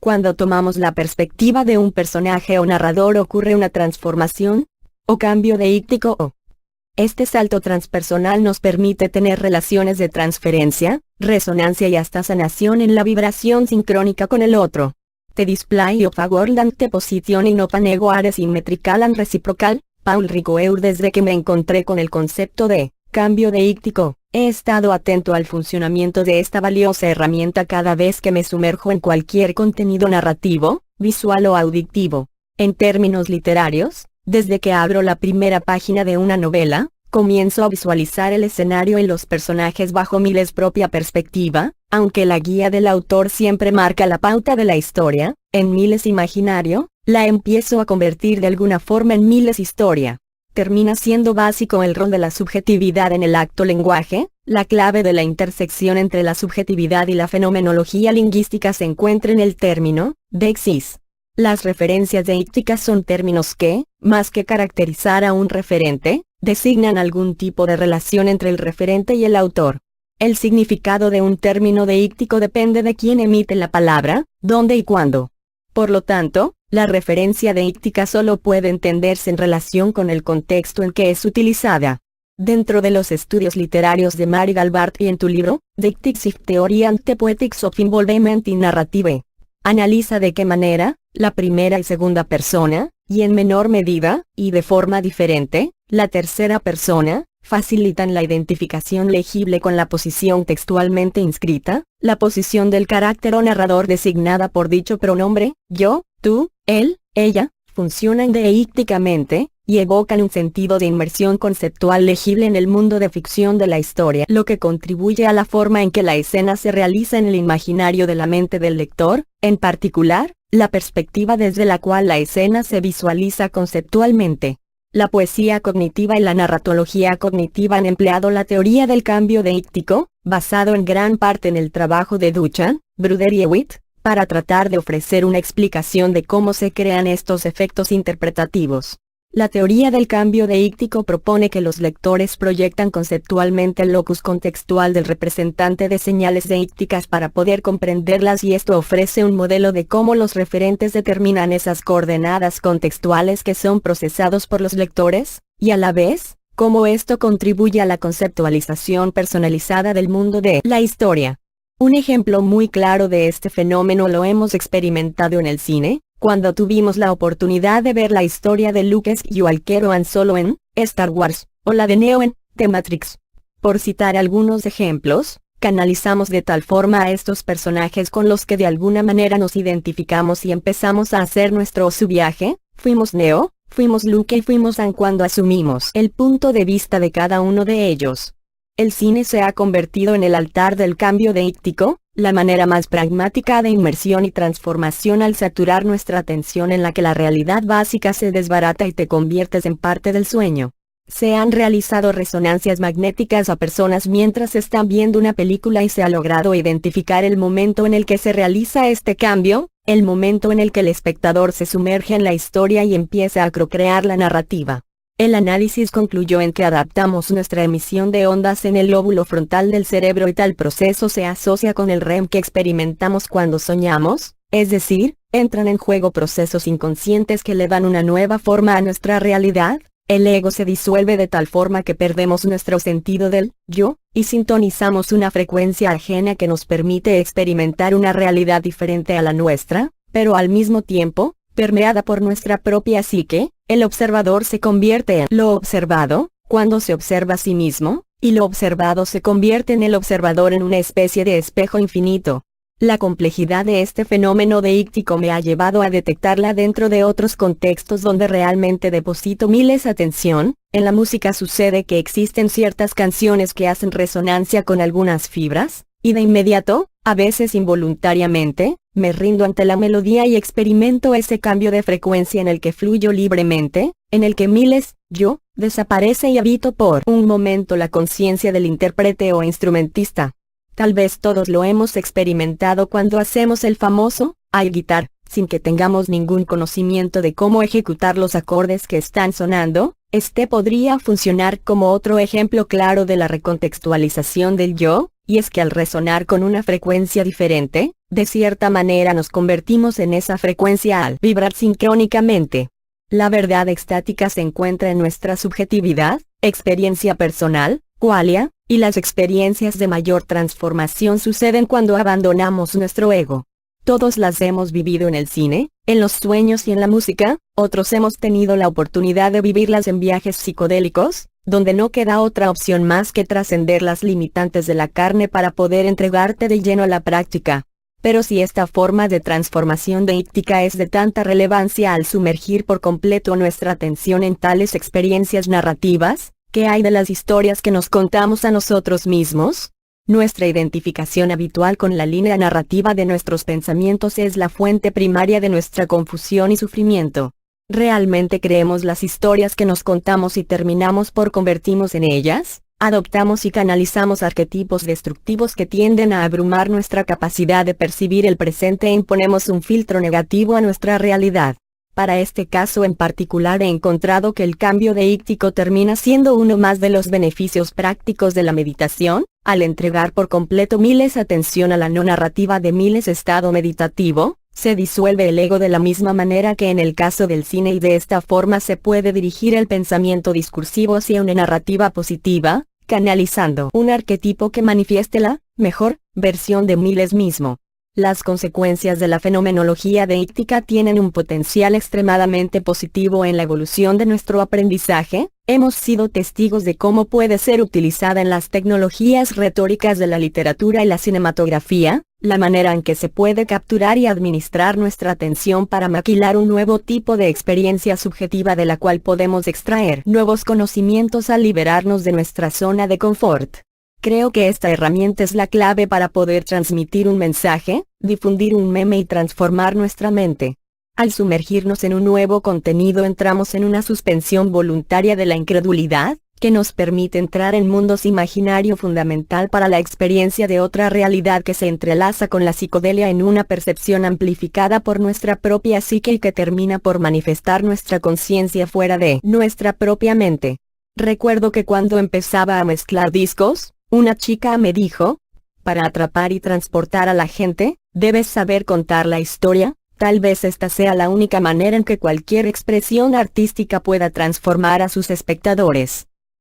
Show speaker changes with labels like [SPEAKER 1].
[SPEAKER 1] Cuando tomamos la perspectiva de un personaje o narrador ocurre una transformación, o cambio deíctico o. Este salto transpersonal nos permite tener relaciones de transferencia, resonancia y hasta sanación en la vibración sincrónica con el otro. The display of a world and the positioning of an ego are symmetrical and reciprocal. Paul Ricoeur. Desde que me encontré con el concepto de cambio deíctico, he estado atento al funcionamiento de esta valiosa herramienta cada vez que me sumerjo en cualquier contenido narrativo, visual o auditivo. En términos literarios, desde que abro la primera página de una novela, comienzo a visualizar el escenario y los personajes bajo mi propia perspectiva, aunque la guía del autor siempre marca la pauta de la historia. En Miles imaginario, la empiezo a convertir de alguna forma en Miles historia. Termina siendo básico el rol de la subjetividad en el acto lenguaje. La clave de la intersección entre la subjetividad y la fenomenología lingüística se encuentra en el término deixis. Las referencias deícticas son términos que, más que caracterizar a un referente, designan algún tipo de relación entre el referente y el autor. El significado de un término deíctico depende de quién emite la palabra, dónde y cuándo. Por lo tanto, la referencia deíctica solo puede entenderse en relación con el contexto en que es utilizada. Dentro de los estudios literarios de Mary Galbraith y en tu libro, Deictics Theory and the Poetics of Involvement in Narrative, analiza de qué manera, la primera y segunda persona, y en menor medida, y de forma diferente, la tercera persona, facilitan la identificación legible con la posición textualmente inscrita, la posición del carácter o narrador designada por dicho pronombre, yo, tú, él, ella, funcionan deícticamente, y evocan un sentido de inmersión conceptual legible en el mundo de ficción de la historia, lo que contribuye a la forma en que la escena se realiza en el imaginario de la mente del lector, en particular, la perspectiva desde la cual la escena se visualiza conceptualmente. La poesía cognitiva y la narratología cognitiva han empleado la teoría del cambio deíctico, basado en gran parte en el trabajo de Duchamp, Bruder y Hewitt, para tratar de ofrecer una explicación de cómo se crean estos efectos interpretativos. La teoría del cambio deíctico propone que los lectores proyectan conceptualmente el locus contextual del representante de señales deícticas para poder comprenderlas, y esto ofrece un modelo de cómo los referentes determinan esas coordenadas contextuales que son procesados por los lectores, y a la vez, cómo esto contribuye a la conceptualización personalizada del mundo de la historia. Un ejemplo muy claro de este fenómeno lo hemos experimentado en el cine, cuando tuvimos la oportunidad de ver la historia de Luke Skywalker o Han Solo en Star Wars, o la de Neo en The Matrix. Por citar algunos ejemplos, canalizamos de tal forma a estos personajes con los que de alguna manera nos identificamos y empezamos a hacer nuestro su viaje. Fuimos Neo, fuimos Luke y fuimos Han cuando asumimos el punto de vista de cada uno de ellos. El cine se ha convertido en el altar del cambio deíctico, la manera más pragmática de inmersión y transformación al saturar nuestra atención en la que la realidad básica se desbarata y te conviertes en parte del sueño. Se han realizado resonancias magnéticas a personas mientras están viendo una película y se ha logrado identificar el momento en el que se realiza este cambio, el momento en el que el espectador se sumerge en la historia y empieza a co-crear la narrativa. El análisis concluyó en que adaptamos nuestra emisión de ondas en el lóbulo frontal del cerebro y tal proceso se asocia con el REM que experimentamos cuando soñamos, es decir, entran en juego procesos inconscientes que le dan una nueva forma a nuestra realidad. El ego se disuelve de tal forma que perdemos nuestro sentido del yo, y sintonizamos una frecuencia ajena que nos permite experimentar una realidad diferente a la nuestra, pero al mismo tiempo, permeada por nuestra propia psique. El observador se convierte en lo observado, cuando se observa a sí mismo, y lo observado se convierte en el observador en una especie de espejo infinito. La complejidad de este fenómeno deíctico me ha llevado a detectarla dentro de otros contextos donde realmente deposito miles atención. En la música sucede que existen ciertas canciones que hacen resonancia con algunas fibras, y de inmediato, a veces involuntariamente, me rindo ante la melodía y experimento ese cambio de frecuencia en el que fluyo libremente, en el que miles, yo, desaparece y habito por un momento la conciencia del intérprete o instrumentista. Tal vez todos lo hemos experimentado cuando hacemos el famoso air guitar, sin que tengamos ningún conocimiento de cómo ejecutar los acordes que están sonando. Este podría funcionar como otro ejemplo claro de la recontextualización del yo, y es que al resonar con una frecuencia diferente, de cierta manera nos convertimos en esa frecuencia al vibrar sincrónicamente. La verdad extática se encuentra en nuestra subjetividad, experiencia personal, qualia, y las experiencias de mayor transformación suceden cuando abandonamos nuestro ego. Todos las hemos vivido en el cine, en los sueños y en la música, otros hemos tenido la oportunidad de vivirlas en viajes psicodélicos, donde no queda otra opción más que trascender las limitantes de la carne para poder entregarte de lleno a la práctica. Pero si esta forma de transformación deíctica es de tanta relevancia al sumergir por completo nuestra atención en tales experiencias narrativas, ¿qué hay de las historias que nos contamos a nosotros mismos? Nuestra identificación habitual con la línea narrativa de nuestros pensamientos es la fuente primaria de nuestra confusión y sufrimiento. ¿Realmente creemos las historias que nos contamos y terminamos por convertirnos en ellas? Adoptamos y canalizamos arquetipos destructivos que tienden a abrumar nuestra capacidad de percibir el presente e imponemos un filtro negativo a nuestra realidad. Para este caso en particular he encontrado que el cambio deíctico termina siendo uno más de los beneficios prácticos de la meditación, al entregar por completo miles atención a la no narrativa de miles estado meditativo, se disuelve el ego de la misma manera que en el caso del cine y de esta forma se puede dirigir el pensamiento discursivo hacia una narrativa positiva, canalizando un arquetipo que manifieste la mejor versión de miles mismo. Las consecuencias de la fenomenología deíctica tienen un potencial extremadamente positivo en la evolución de nuestro aprendizaje. Hemos sido testigos de cómo puede ser utilizada en las tecnologías retóricas de la literatura y la cinematografía, la manera en que se puede capturar y administrar nuestra atención para maquilar un nuevo tipo de experiencia subjetiva de la cual podemos extraer nuevos conocimientos al liberarnos de nuestra zona de confort. Creo que esta herramienta es la clave para poder transmitir un mensaje, difundir un meme y transformar nuestra mente. Al sumergirnos en un nuevo contenido entramos en una suspensión voluntaria de la incredulidad, que nos permite entrar en mundos imaginarios fundamental para la experiencia de otra realidad que se entrelaza con la psicodelia en una percepción amplificada por nuestra propia psique y que termina por manifestar nuestra conciencia fuera de nuestra propia mente. Recuerdo que cuando empezaba a mezclar discos, una chica me dijo, para atrapar y transportar a la gente, debes saber contar la historia. Tal vez esta sea la única manera en que cualquier expresión artística pueda transformar a sus espectadores.